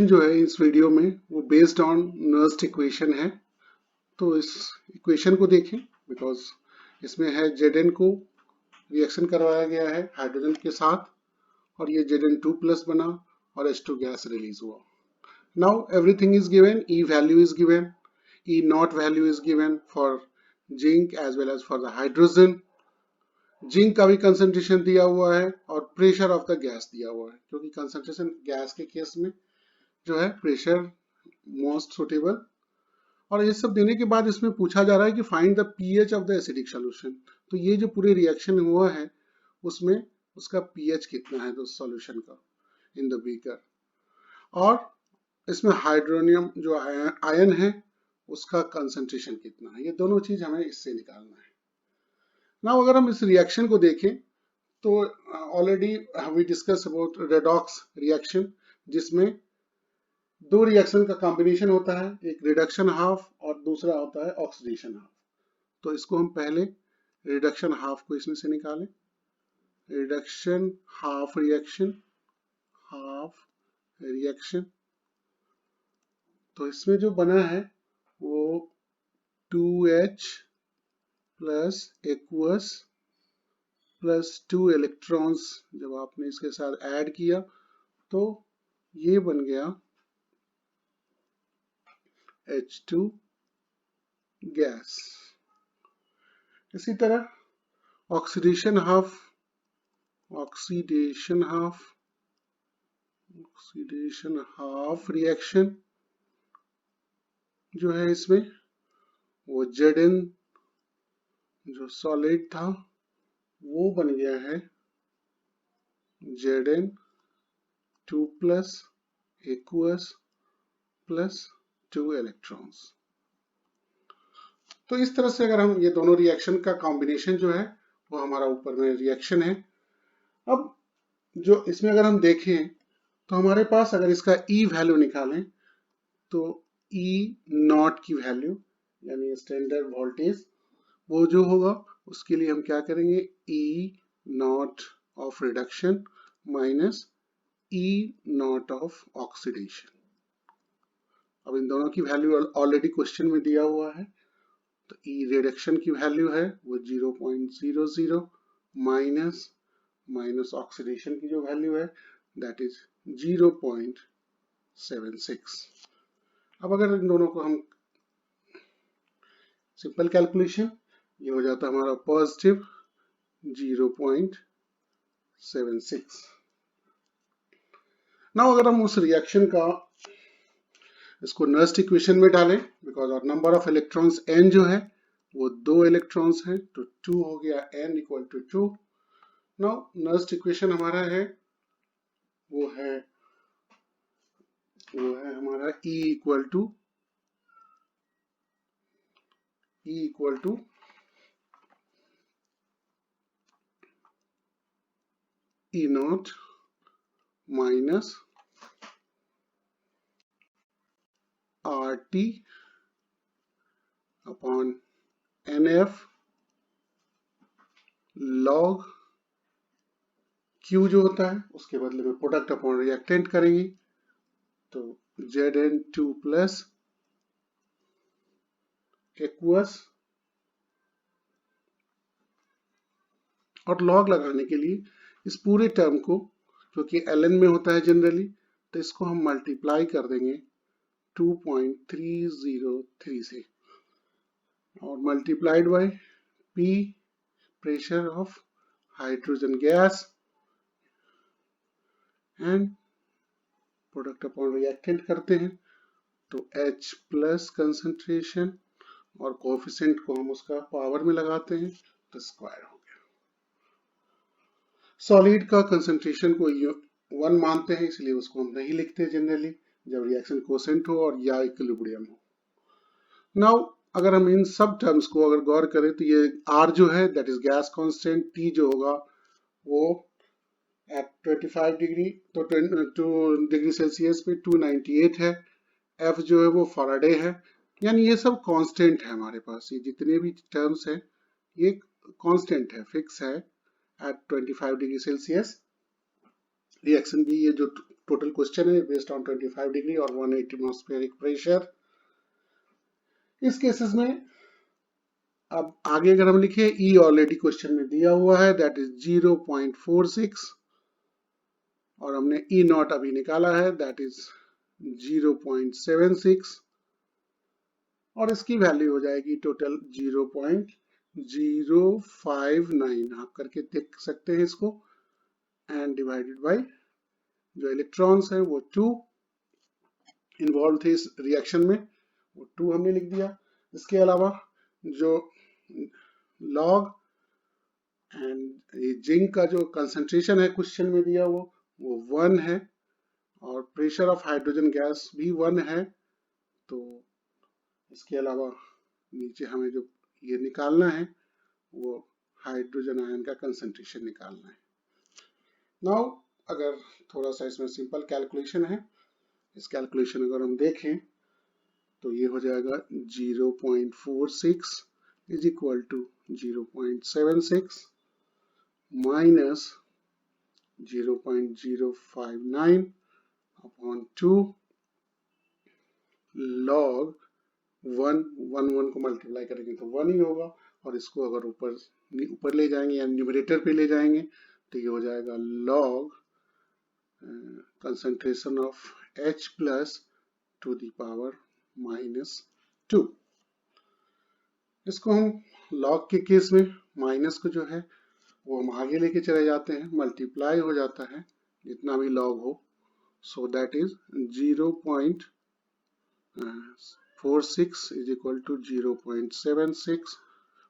जो है इस वीडियो में वो बेस्ड ऑन नर्स्ट इक्वेशन है। तो इस इक्वेशन को देखें, बिकॉज इसमें है Zn को रिएक्शन करवाया गया है हाइड्रोजन के साथ और ये Zn2+ बना और H2 गैस रिलीज हुआ। Now everything is given, E value is given, E not value is given for zinc as well as for the hydrogen. Zinc का भी कंसंट्रेशन दिया हुआ है और प्रेशर ऑफ द गैस दिया हुआ है, क्योंकि कंसंट्रेशन गैस के केस में जो है प्रेशर मोस्ट सुटेबल। और ये सब देने के बाद इसमें पूछा जा रहा है कि find the pH of the acidic solution. तो ये जो पूरे रिएक्शन हुआ है उसमें उसका पीएच कितना है तो सॉल्यूशन का इन द बीकर, और इसमें हाइड्रोनियम जो आयन है उसका कंसंट्रेशन कितना है। ये दोनों चीज हमें इससे निकालना है। ना अगर हम इस रिएक्शन को देखें तो already we discuss about redox reaction, जिसमें दो रिएक्शन का कॉम्बिनेशन होता है, एक रिडक्शन हाफ और दूसरा होता है ऑक्सीडेशन हाफ। तो इसको हम पहले रिडक्शन हाफ को इसमें से निकालें। रिडक्शन हाफ रिएक्शन तो इसमें जो बना है वो 2H plus aqueous plus 2 electrons जब आपने इसके साथ ऐड किया तो ये बन गया H2 गैस। इसी तरह ऑक्सीडेशन हाफ रिएक्शन जो है इसमें वो Zn जो सॉलिड था वो बन गया है Zn2+ एक्वस प्लस 2 इलेक्ट्रॉन्स। तो इस तरह से अगर हम ये दोनों रिएक्शन का कॉम्बिनेशन जो है वो हमारा ऊपर में रिएक्शन है। अब जो इसमें अगर हम देखें तो हमारे पास अगर इसका E वैल्यू निकालें तो E नॉट की वैल्यू यानी स्टैंडर्ड वोल्टेज वो जो होगा उसके लिए हम क्या करेंगे, E not of reduction minus E not of oxidation. अब इन दोनों की वैल्यू ऑलरेडी क्वेश्चन में दिया हुआ है। तो E रिडक्शन की वैल्यू है वो 0.00 माइनस ऑक्सीडेशन की जो वैल्यू है दैट इज 0.76। अब अगर इन दोनों को हम सिंपल कैलकुलेशन, ये हो जाता है हमारा पॉजिटिव 0.76। नाउ अगर हम उस रिएक्शन का इसको नर्स्ट इक्वेशन में डालें, बिकॉज और नंबर ऑफ इलेक्ट्रॉन्स n जो है वो 2 इलेक्ट्रॉन्स है तो 2 हो गया n equal to 2। Now Nernst equation हमारा है वो है हमारा E equal to E not minus RT upon NF log Q जो होता है उसके बदले में प्रोडक्ट अपॉन रिएक्टेंट करेंगे तो Zn2+ एक्वस, और लॉग लगाने के लिए इस पूरे टर्म को, क्योंकि ln में होता है जनरली, तो इसको हम मल्टीप्लाई कर देंगे 2.303 से और multiplied by P pressure of hydrogen gas and product upon reactant करते हैं तो H प्लस कंसंट्रेशन और कोएफिशिएंट को हम उसका पावर में लगाते हैं तो स्क्वायर हो गया। सॉलिड का कंसंट्रेशन को 1 मानते हैं, इसलिए उसको हम नहीं लिखते जनरली जब रिएक्शन कोसेंट हो और या इक्विलिब्रियम हो। नाउ अगर हम इन सब टर्म्स को अगर गौर करें तो ये R जो है that is gas constant, T जो होगा वो एट 25 डिग्री तो 2 डिग्री सेल्सियस पे 298 है, F जो है वो फैराडे है, यानी ये सब कांस्टेंट है हमारे पास। ये जितने भी टर्म्स हैं ये कांस्टेंट है, फिक्स है एट 25 डिग्री सेल्सियस। रिएक्शन भी ये जो टोटल क्वेश्चन है बेस्ड ऑन 25 डिग्री और 180 एटमॉस्फेरिक प्रेशर। इस केसेस में अब आगे अगर हम लिखे ई ऑलरेडी क्वेश्चन में दिया हुआ है, दैट इज 0.46 और हमने ई नॉट अभी निकाला है, दैट इज 0.76 और इसकी वैल्यू हो जाएगी टोटल 0.059। आप करके देख सकते हैं इसको, एंड डिवाइडेड बाय जो इलेक्ट्रॉन्स है वो 2 इन्वॉल्व थे इस रिएक्शन में, वो 2 हमने लिख दिया। इसके अलावा जो लॉग एंड जिंक का जो कंसंट्रेशन है क्वेश्चन में दिया वो 1 है और प्रेशर ऑफ हाइड्रोजन गैस भी 1 है। तो इसके अलावा नीचे हमें जो ये निकालना है वो हाइड्रोजन आयन का कंसंट्रेशन निकालना है। नाउ अगर थोड़ा सा इसमें सिंपल कैलकुलेशन है, इस कैलकुलेशन अगर हम देखें तो ये हो जाएगा 0.46 is equal to 0.76 minus 0.059 upon 2 log 1 को मल्टीप्लाई करेंगे तो 1 ही होगा और इसको अगर ऊपर ले जाएंगे या न्यूमरेटर पे ले जाएंगे तो ये हो जाएगा log concentration of H plus two the power -2। इसको हम लॉग के केस में माइनस को जो है वो हम आगे लेके चले जाते हैं, मल्टीप्लाई हो जाता है जितना भी लॉग हो, so that is 0.46 is equal to 0.76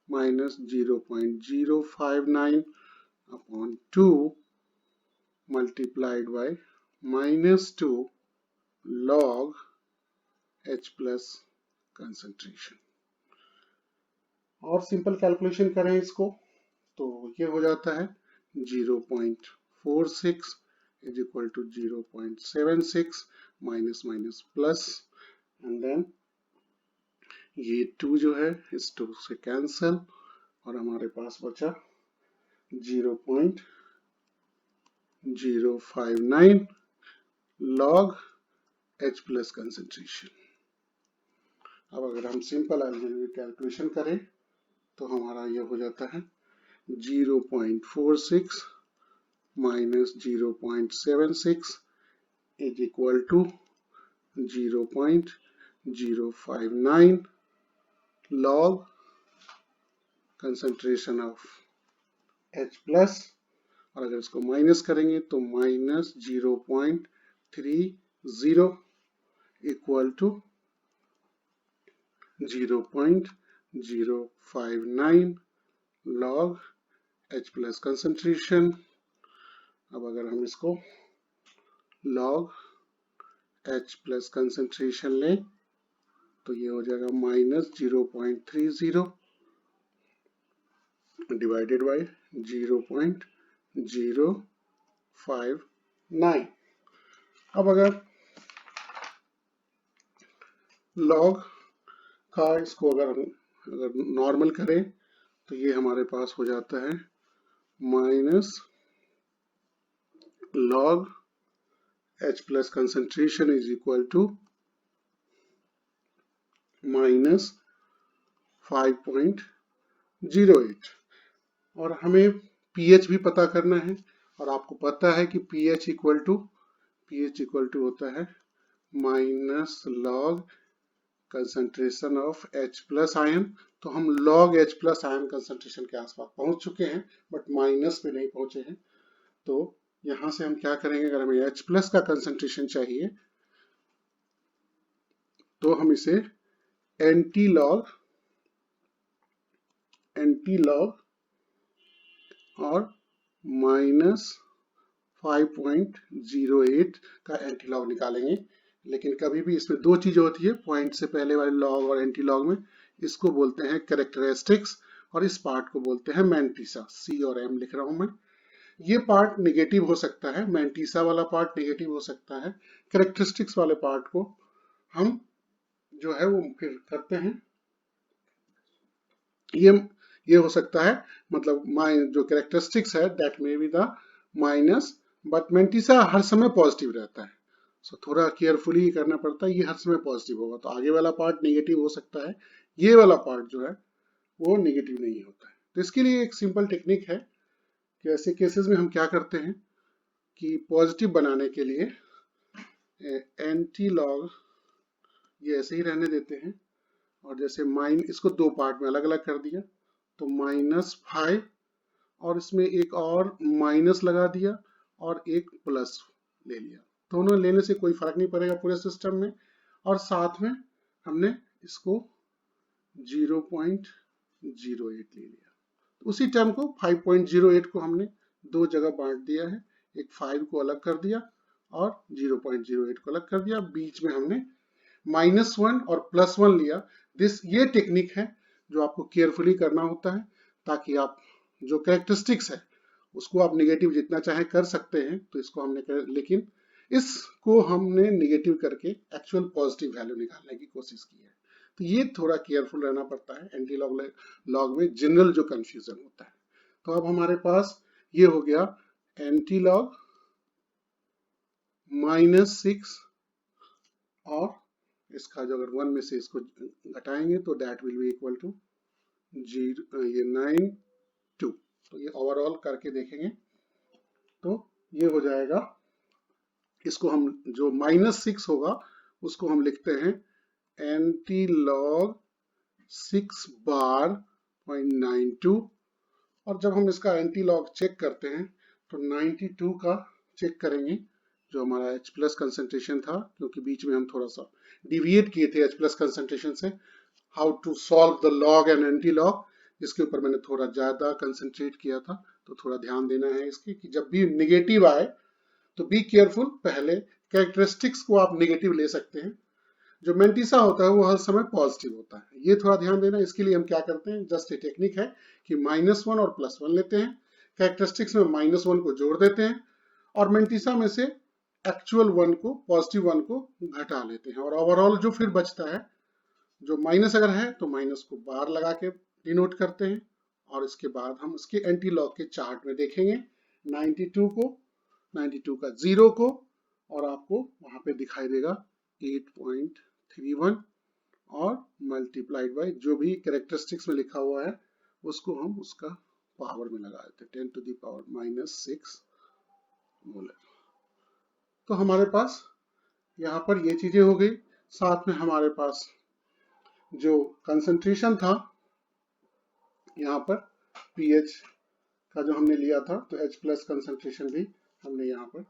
minus 0.059 upon 2 multiplied by -2 log H plus concentration. और सिंपल कैलकुलेशन करें इसको तो ये हो जाता है 0.46 is equal to 0.76 minus minus plus and then ये 2 जो है इस 2 से कैंसल और हमारे पास बचा 0.059 log H प्लस कंसंट्रेशन। अब अगर हम सिंपल अलजेब्रिक कैलकुलेशन करें तो हमारा ये हो जाता है 0.46 minus 0.76 is equal to 0.059 log concentration of H plus और अगर इसको माइनस करेंगे तो minus 0.30 equal to 0.059 log H plus concentration. अब अगर हम इसको log H प्लस कंसंट्रेशन लें तो ये हो जाएगा माइनस 0.30 डिवाइडेड बाय 0.059। अब अगर log का इसको अगर नॉर्मल करें तो ये हमारे पास हो जाता है minus log H plus concentration is equal to minus 5.08 और हमें pH भी पता करना है और आपको पता है कि pH इक्वल टू होता है minus log concentration of H plus ion. तो हम log H plus ion concentration के आसपास पहुंच चुके हैं बट माइनस पे नहीं पहुंचे हैं। तो यहां से हम क्या करेंगे, अगर हमें H प्लस का कंसंट्रेशन चाहिए तो हम इसे एंटी लॉग और माइनस 5.08 का एंटी लॉग निकालेंगे। लेकिन कभी भी इसमें दो चीजें होती है पॉइंट से पहले वाले लॉग और एंटी लॉग में, इसको बोलते हैं कैरेक्टरिस्टिक्स और इस पार्ट को बोलते हैं मैंटीसा। C और M लिख रहा हूं मैं। ये पार्ट नेगेटिव हो सकता है, मैंटीसा वाला पार्ट नेगेटिव हो सकता है, कैरेक्टरिस्टिक्स वाले पार्ट को हम जो है वो फिर करते हैं। ये हो सकता है मतलब जो कैरेक्टरिस्टिक्स है that may be the minus but mantissa हर समय पॉजिटिव रहता है, सो थोड़ा केयरफुली करना पड़ता है। ये हर समय पॉजिटिव होगा तो आगे वाला पार्ट नेगेटिव हो सकता है, ये वाला पार्ट जो है वो नेगेटिव नहीं होता है। तो इसके लिए एक सिंपल टेक्निक है कि ऐसे केसेस में हम क्या करते हैं कि पॉजिटिव बनाने के लिए एंटी लॉग ये ऐसे ही रहने देते हैं, और जैसे इसको दो पार्ट में अलग अलग कर दिया, तो -5 और इसमें एक और माइनस लगा दिया और एक प्लस ले लिया। दोनों लेने से कोई फर्क नहीं पड़ेगा पूरे सिस्टम में। और साथ में हमने इसको 0.08 ले लिया। उसी टर्म को 5.08 को हमने दो जगह बांट दिया है, एक 5 को अलग कर दिया और 0.08 को अलग कर दिया, बीच में हमने -1 और +1 लिया। ये टेक्निक है जो आपको केयरफुली करना होता है, ताकि आप जो कैरेक्टरिस्टिक्स है उसको आप नेगेटिव जितना चाहे कर सकते हैं। तो इसको हमने लेकिन इसको हमने नेगेटिव करके एक्चुअल पॉजिटिव वैल्यू निकालने की कोशिश की है। तो ये थोड़ा केयरफुल रहना पड़ता है एंटी लॉग में, जनरल जो कंफ्यूजन होता है। तो अब हमारे पास ये हो गया एंटी लॉग -6, और इसका जो अगर 1 में से इसको घटाएंगे तो that will be equal to 9.2। तो ये ओवरऑल करके देखेंगे तो ये हो जाएगा। इसको हम जो -6 होगा उसको हम लिखते हैं एंटी लॉग 6 बार 0.92, और जब हम इसका एंटी लॉग चेक करते हैं तो 92 का चेक करेंगे जो हमारा H+ कंसंट्रेशन था, क्योंकि बीच में हम थोड़ा सा डिविएट किए थे H+ कंसंट्रेशन से। How to solve the log and anti log, जिसके ऊपर मैंने थोड़ा ज्यादा कंसंट्रेट किया था। तो थोड़ा ध्यान देना है इसकी कि जब भी निगेटिव आए तो बी केयरफुल, पहले कैरेक्टरिस्टिक्स को आप निगेटिव ले सकते हैं, जो मेंटिसा होता है वो हर समय पॉजिटिव होता है। ये थोड़ा ध्यान देना। इसके लिए हम क्या करते हैं, जस्ट ये टेक्निक है कि -1 और +1 लेते हैं, कैरेक्टरिस्टिक्स में -1 को जोड़ देते हैं और मेंटिसा में से एक्चुअल 1 को, पॉजिटिव 1 को घटा लेते हैं, और ओवरऑल जो फिर बचता है, जो माइनस अगर है तो माइनस को बार लगा के डिनोट करते हैं। और इसके बाद हम उसके एंटी लॉग के चार्ट में देखेंगे 92 को, 92 का 0 को, और आपको वहां पे दिखाई देगा 8.31, और मल्टीप्लाइड बाय जो भी कैरेक्टरिस्टिक्स में लिखा हुआ है उसको हम उसका पावर में लगा देते हैं, 10⁻⁻6 मोलर। तो हमारे पास यहाँ पर ये चीजें हो गई। साथ में हमारे पास जो कंसंट्रेशन था यहाँ पर पीएच का जो हमने लिया था, तो H+ कंसंट्रेशन भी हमने यहाँ पर